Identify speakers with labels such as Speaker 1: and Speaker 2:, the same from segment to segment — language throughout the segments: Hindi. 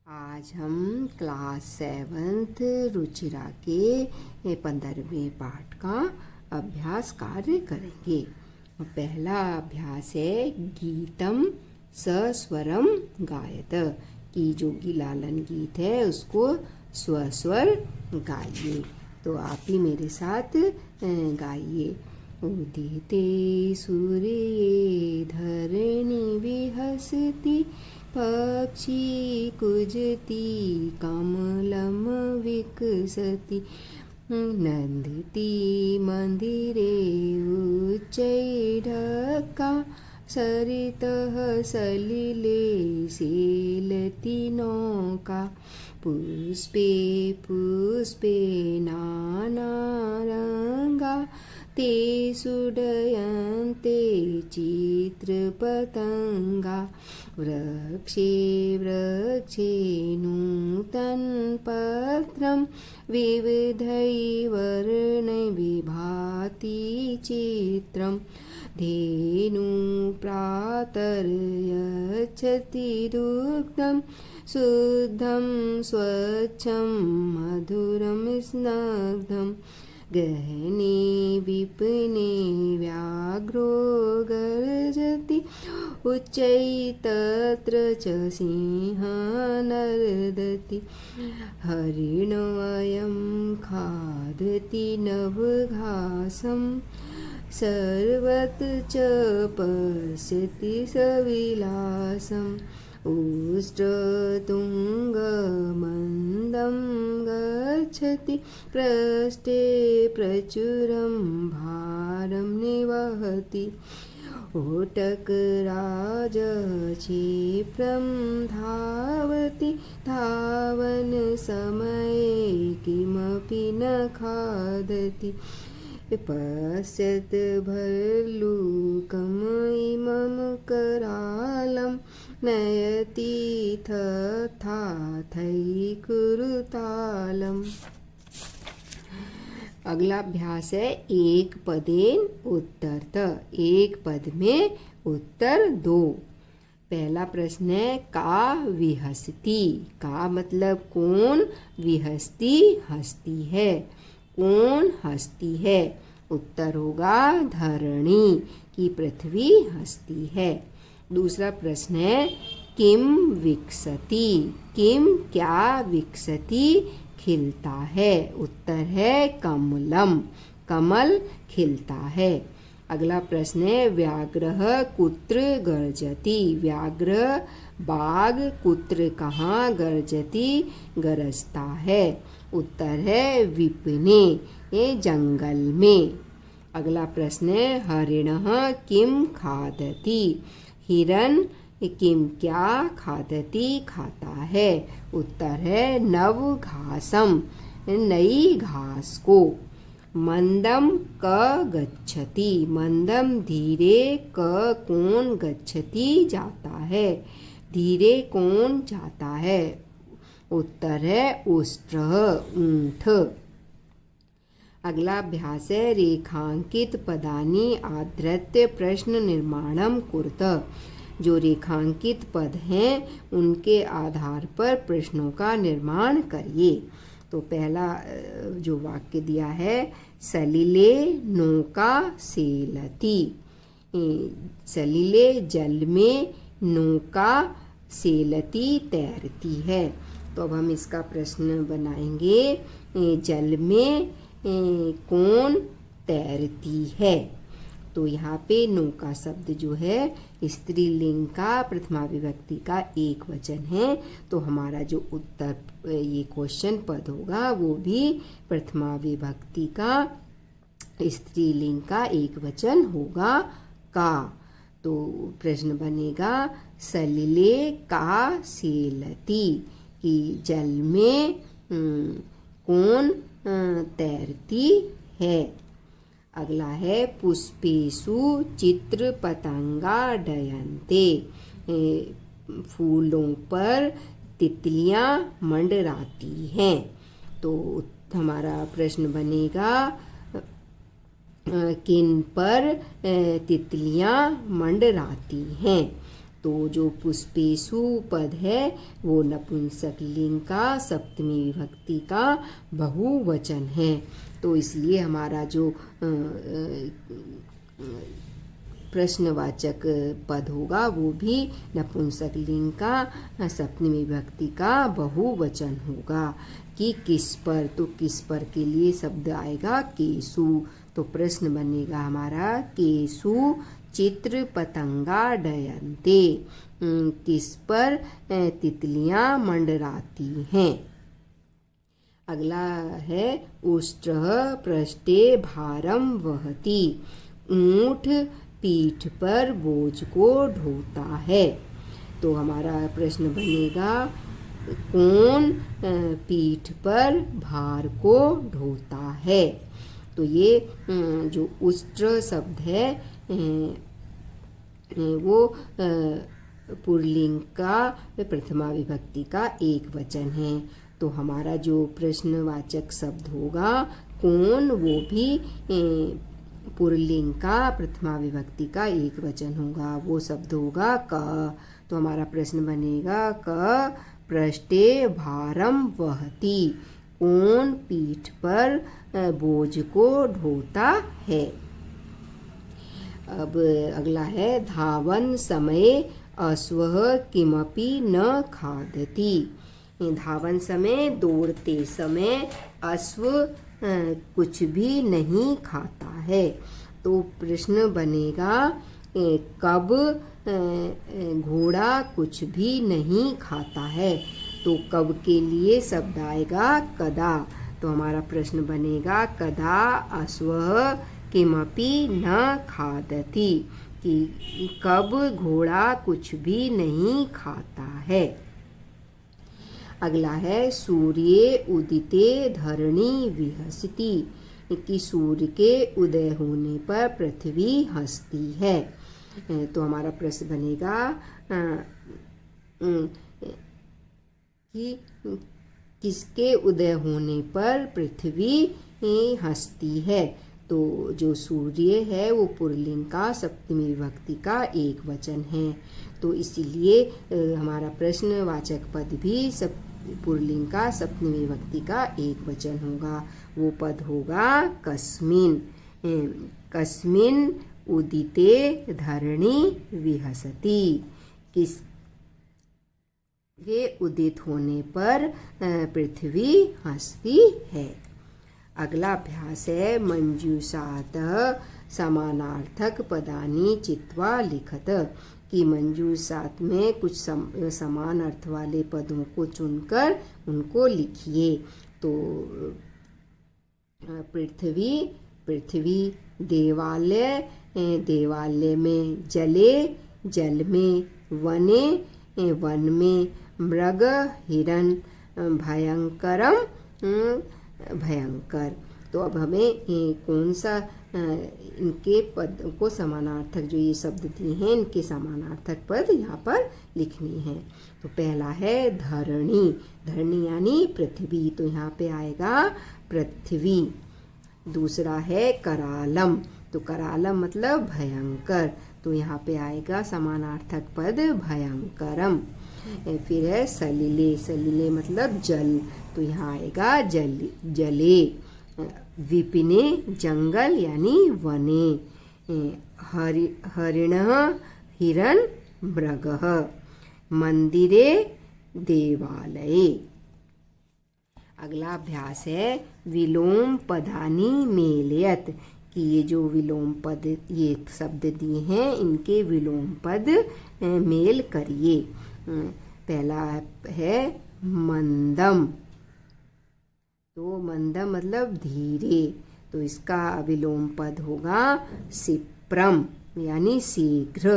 Speaker 1: आज हम क्लास 7th रुचिरा के 15वें पाठ का अभ्यास कार्य करेंगे। पहला अभ्यास है गीतम सस्वरम गायत, कि जो लालन गीत है उसको स्वस्वर गाइए। तो आप ही मेरे साथ गाइए। उदिते सूर्ये धरणी विहसति, पक्षी कुजति कमलम विकसति, नंदति मंदिरे उच्चैढका, सरितः सलिले सेलति नौका, पुष्पे पुष्पे नानारंगा, ते सुडयन्ते चित्रपतंगा, वृक्षे वृक्षे नूतनपत्रं, विविधैर्वर्णैः विभाति चित्रं, धेनु प्रातर्यच्छति दुग्धं, शुद्धं स्वच्छं मधुरं स्निग्धं, गहने विपिने व्याघ्रो गर्जति, उच्चैस्तत्र च सिंहः नर्दति, हरिणोऽयं खादति नवघासं, सर्वत्र च पश्यति सविलासम्, उष्ट्रतुङ्गमन्दं गच्छति, पृष्ठे प्रचुरं भारं निवहति, ओटकराजः क्षिप्रं धावति, धावनसमये किमपि न खादति, पश्यत् भल्लूकम् इमं करालं, नयति तथाथैकुरुतालम्। अगला अभ्यास है एक पदेन उत्तरत, एक पद में उत्तर दो। पहला प्रश्न है का विहसती, का मतलब कौन, विहसती हंसती है, कौन हंसती है। उत्तर होगा धरणी, की पृथ्वी हंसती है। दूसरा प्रश्न है किम विकसति, किम क्या विकसति खिलता है। उत्तर है कमलम, कमल खिलता है। अगला प्रश्न है व्याघ्रः कुत्र गर्जति, व्याघ्र बाघ कुत्र कहाँ गर्जति गरजता है। उत्तर है विपिने, ये जंगल में। अगला प्रश्न है हरिणः किम खादति, हिरन किम क्या खादति खाता है। उत्तर है नव घासम, नई घास को। मंदम क गच्छति, मंदम धीरे, क कौन गच्छति जाता है, धीरे कौन जाता है। उत्तर है उष्ट्रः ऊंट। अगला अभ्यास है रेखांकित पदानि आधृत्य प्रश्न निर्माणम कुरुत, जो रेखांकित पद हैं उनके आधार पर प्रश्नों का निर्माण करिए। तो पहला जो वाक्य दिया है सलिले नौका सेलति, सलिले जल में, नौका सेलति तैरती है। तो अब हम इसका प्रश्न बनाएंगे जल में कौन तैरती है। तो यहाँ पे नौका शब्द जो है स्त्रीलिंग का प्रथमा विभक्ति का एक वचन है। तो हमारा जो उत्तर ये क्वेश्चन पद होगा वो भी प्रथमा विभक्ति का स्त्रीलिंग का एक वचन होगा का। तो प्रश्न बनेगा सलिले का सेलति, कि जल में कौन तैरती है। अगला है पुष्पेषु चित्र पतंगा डयन्ते, फूलों पर तितलियां मंडराती हैं। तो हमारा प्रश्न बनेगा किन पर तितलियां मंडराती हैं। तो तो जो पुष्पेषु पद है वो नपुंसक लिंग का सप्तमी विभक्ति का बहुवचन है। तो इसलिए हमारा जो प्रश्नवाचक पद होगा वो भी नपुंसक लिंग का सप्तमी विभक्ति का बहुवचन होगा। कि किस पर, तो किस पर के लिए शब्द आएगा केसु। तो प्रश्न बनेगा हमारा केसु चित्र पतंगा डयन्ते, किस पर तितलियां मंडराती हैं। अगला है उष्ट्रः पृष्ठे भारम वहति, ऊंट पीठ पर बोझ को ढोता है। तो हमारा प्रश्न बनेगा कौन पीठ पर भार को ढोता है। तो ये जो उष्ट्र शब्द है वो पुल्लिंग का प्रथमा विभक्ति का एक वचन है। तो हमारा जो प्रश्नवाचक शब्द होगा कौन, वो भी पुल्लिंग का प्रथमा विभक्ति का एक वचन होगा। वो शब्द होगा क। तो हमारा प्रश्न बनेगा क पृष्ठे भारम वहति, कौन पीठ पर बोझ को ढोता है। अब अगला है धावन समये अश्वः किमपि न खादति। धावन समय, दौड़ते समय अश्व कुछ भी नहीं खाता है। तो प्रश्न बनेगा कब घोड़ा कुछ भी नहीं खाता है। तो कब के लिए शब्द आएगा कदा। तो हमारा प्रश्न बनेगा कदा अश्वः किमपि न खादति, कि कब घोड़ा कुछ भी नहीं खाता है। अगला है सूर्ये उदिते धरणी विहसति, कि सूर्य के उदय होने पर पृथ्वी हंसती है। तो हमारा प्रश्न बनेगा कि किसके उदय होने पर पृथ्वी हंसती है। तो जो सूर्य है वो पुल्लिंग का सप्तमी विभक्ति का एक वचन है। तो इसीलिए हमारा प्रश्नवाचक पद भी पुल्लिंग का सप्तमी विभक्ति का एक वचन होगा। वो पद होगा कस्मिन। कस्मिन उदिते धरणी विहसति, किस के उदित होने पर पृथ्वी हंसती है। अगला अभ्यास है मंजूषातः समानार्थक पदानि चित्वा लिखत, कि मंजूषात में कुछ समान अर्थ वाले पदों को चुनकर उनको लिखिए। तो पृथ्वी, पृथ्वी, देवालय, देवालय में, जले, जल में, वने, वन में, मृग, हिरण, भयंकरम, भयंकर। तो अब हमें कौन सा इनके पद को समानार्थक जो ये शब्द दिए हैं इनके समानार्थक पद यहाँ पर लिखने हैं। तो पहला है धरणी, धरणी यानी पृथ्वी, तो यहाँ पे आएगा पृथ्वी। दूसरा है करालम, तो करालम मतलब भयंकर, तो यहाँ पे आएगा समानार्थक पद भयंकरम। फिर है सलिले, सलिले मतलब जल, तो यहाँ आएगा जल, जले। विपिने जंगल यानी वने, हरिणः हिरण, मृगः, मंदिरे देवालये। अगला अभ्यास है विलोम पदानि मेलयत, कि ये जो विलोम पद ये शब्द दिए हैं इनके विलोम पद मेल करिए। पहला है मंदम, तो मंदम मतलब धीरे, तो इसका विलोम पद होगा सिप्रम यानी शीघ्र।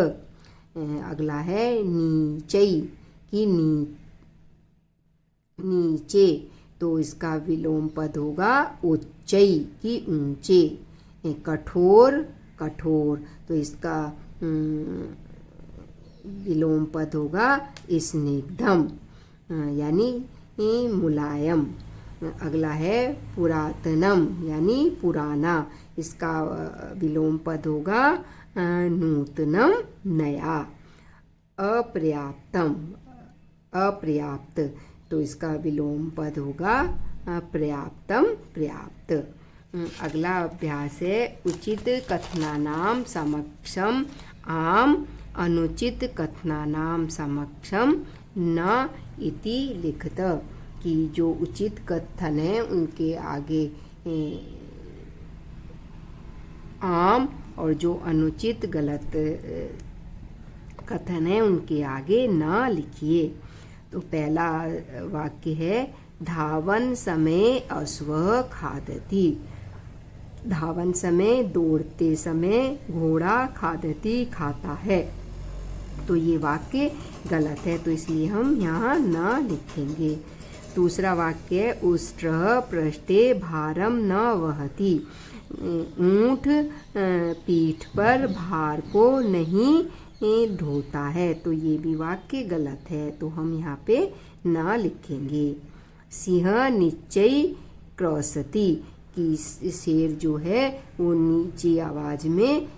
Speaker 1: अगला है नीचई, कि नीचे, तो इसका विलोम पद होगा उच्चई, कि ऊंचे। कठोर, कठोर, तो इसका विलोम पद होगा स्निग्धम यानी मुलायम। अगला है पुरातनम यानी पुराना, इसका विलोम पद होगा नूतनम नया। अपर्याप्तम, अपर्याप्त, तो इसका विलोम पद होगा पर्याप्तम, पर्याप्त। अगला अभ्यास है उचित कथनानाम समक्षम आम अनुचित कथनानाम समक्षम न इति लिखत, कि जो उचित कथन है उनके आगे आम और जो अनुचित गलत कथन है उनके आगे न लिखिए। तो पहला वाक्य है धावन समय अश्वः खादति, धावन समय दौड़ते समय घोड़ा खादति खाता है, तो ये वाक्य गलत है, तो इसलिए हम यहाँ न लिखेंगे। दूसरा वाक्य है उष्ट्रः पृष्ठे भारम न वहति, ऊंट पीठ पर भार को नहीं ढोता है, तो ये भी वाक्य गलत है, तो हम यहाँ पे न लिखेंगे। सिंह निश्चय क्रौसति, कि शेर जो है वो नीची आवाज में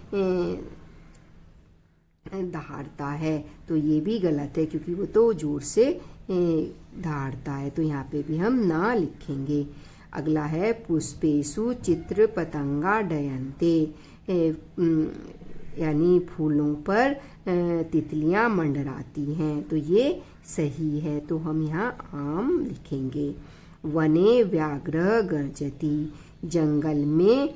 Speaker 1: दहाड़ता है, तो ये भी गलत है क्योंकि वो तो जोर से दहाड़ता है, तो यहाँ पे भी हम ना लिखेंगे। अगला है पुष्पेषु चित्र पतंगा डयन्ते, यानी फूलों पर तितलियां मंडराती हैं, तो ये सही है, तो हम यहाँ आम लिखेंगे। वने व्याघ्र गर्जति, जंगल में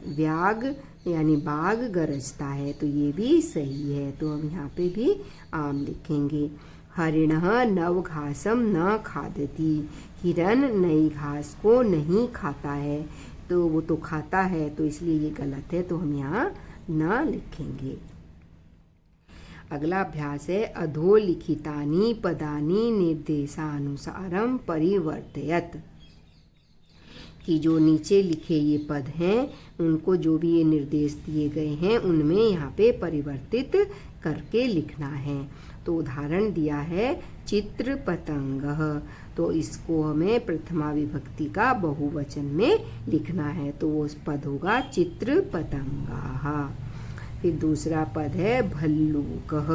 Speaker 1: व्याघ यानी बाघ गरजता है, तो ये भी सही है, तो हम यहाँ पे भी आम लिखेंगे। हरिणः नव घासम न खादति, हिरन नई घास को नहीं खाता है, तो वो तो खाता है, तो इसलिए ये गलत है, तो हम यहाँ न लिखेंगे। अगला अभ्यास है अधोलिखितानि पदानि निर्देशानुसारम परिवर्तयत, कि जो नीचे लिखे ये पद हैं उनको जो भी ये निर्देश दिए गए हैं उनमें यहाँ पे परिवर्तित करके लिखना है। तो उदाहरण दिया है चित्र पतंगः, तो इसको हमें प्रथमा विभक्ति का बहुवचन में लिखना है, तो वो पद होगा चित्र पतंगाः। फिर दूसरा पद है भल्लूकः,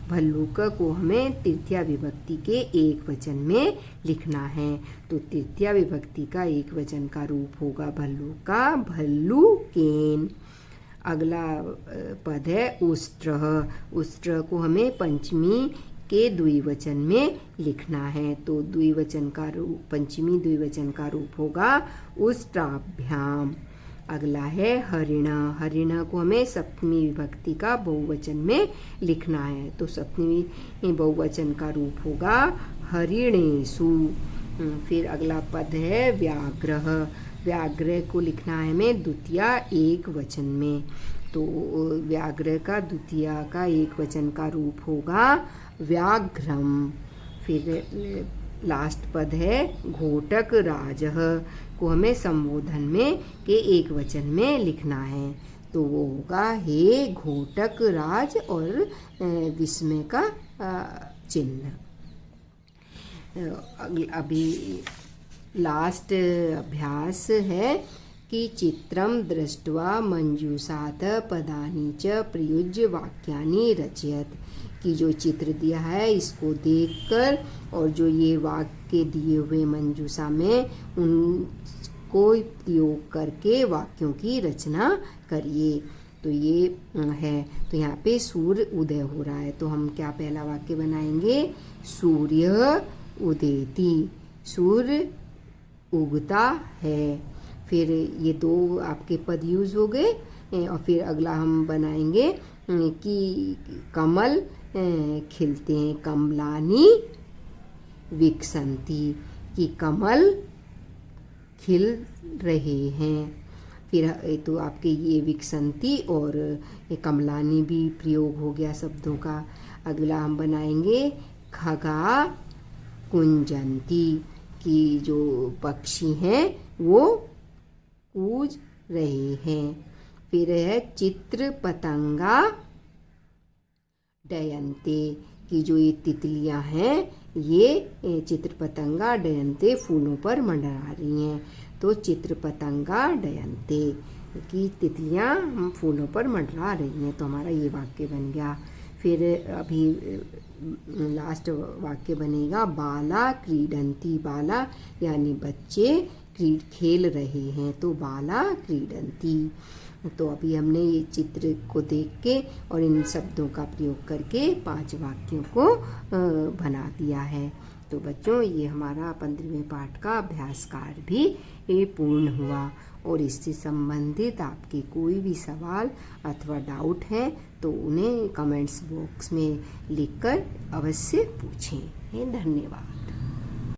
Speaker 1: भल्लूक को हमें तृतीया विभक्ति के एक वचन में लिखना है, तो तृतीया विभक्ति का एक वचन का रूप होगा भल्लूका, भल्लूकेन। अगला पद है उष्ट्रः, उष्ट्र को हमें पंचमी के द्विवचन में लिखना है, तो द्विवचन का रूप, पंचमी द्विवचन का रूप होगा उष्ट्राभ्याम। अगला है हरिण, हरिण को हमें सप्तमी विभक्ति का बहुवचन में लिखना है, तो सप्तमी बहुवचन का रूप होगा हरिणेषु। फिर अगला पद है व्याघ्रः, व्याघ्र को लिखना है हमें द्वितीया एक वचन में, तो व्याघ्र का द्वितीया का एक वचन का रूप होगा व्याघ्रम। फिर लास्ट पद है घोटक राजः, को हमें संबोधन में के एक वचन में लिखना है, तो वो होगा हे घोटक राज और विस्मय का चिन्ह। अभी लास्ट अभ्यास है कि चित्रम दृष्ट्वा मंजूषात पदानि च प्रयुज्य वाक्यानि रचयत, कि जो चित्र दिया है इसको देखकर और जो ये वाक्य दिए हुए मंजूषा में उनको प्रयोग करके वाक्यों की रचना करिए। तो ये है, तो यहाँ पे सूर्य उदय हो रहा है, तो हम क्या पहला वाक्य बनाएंगे सूर्य उदेति, सूर्य उगता है। फिर ये दो आपके पद यूज हो गए, और फिर अगला हम बनाएंगे कि कमल खिलते हैं, कमलानि विकसंती, कि कमल खिल रहे हैं। फिर तो आपके ये विकसंती और ये कमलानी भी प्रयोग हो गया शब्दों का। अगला हम बनाएंगे खगा कुंजंती, कि जो पक्षी हैं वो कूज रहे हैं। फिर है चित्र पतंगा डयन्ते, कि जो ये तितलियां हैं ये चित्र पतंगा डयन्ते फूलों पर मंडरा रही हैं, तो चित्र पतंगा डयन्ते, कि तितलियां फूलों पर मंडरा रही हैं, तो हमारा ये वाक्य बन गया। फिर अभी लास्ट वाक्य बनेगा बाला क्रीडंती। बाला यानी बच्चे खेल रहे हैं, तो बाला क्रीडंती। तो अभी हमने ये चित्र को देख के और इन शब्दों का प्रयोग करके 5 वाक्यों को बना दिया है। तो बच्चों, ये हमारा 15वें पाठ का अभ्यास कार्य भी पूर्ण हुआ। और इससे संबंधित आपके कोई भी सवाल अथवा डाउट हैं तो उन्हें कमेंट्स बॉक्स में लिखकर अवश्य पूछें। धन्यवाद।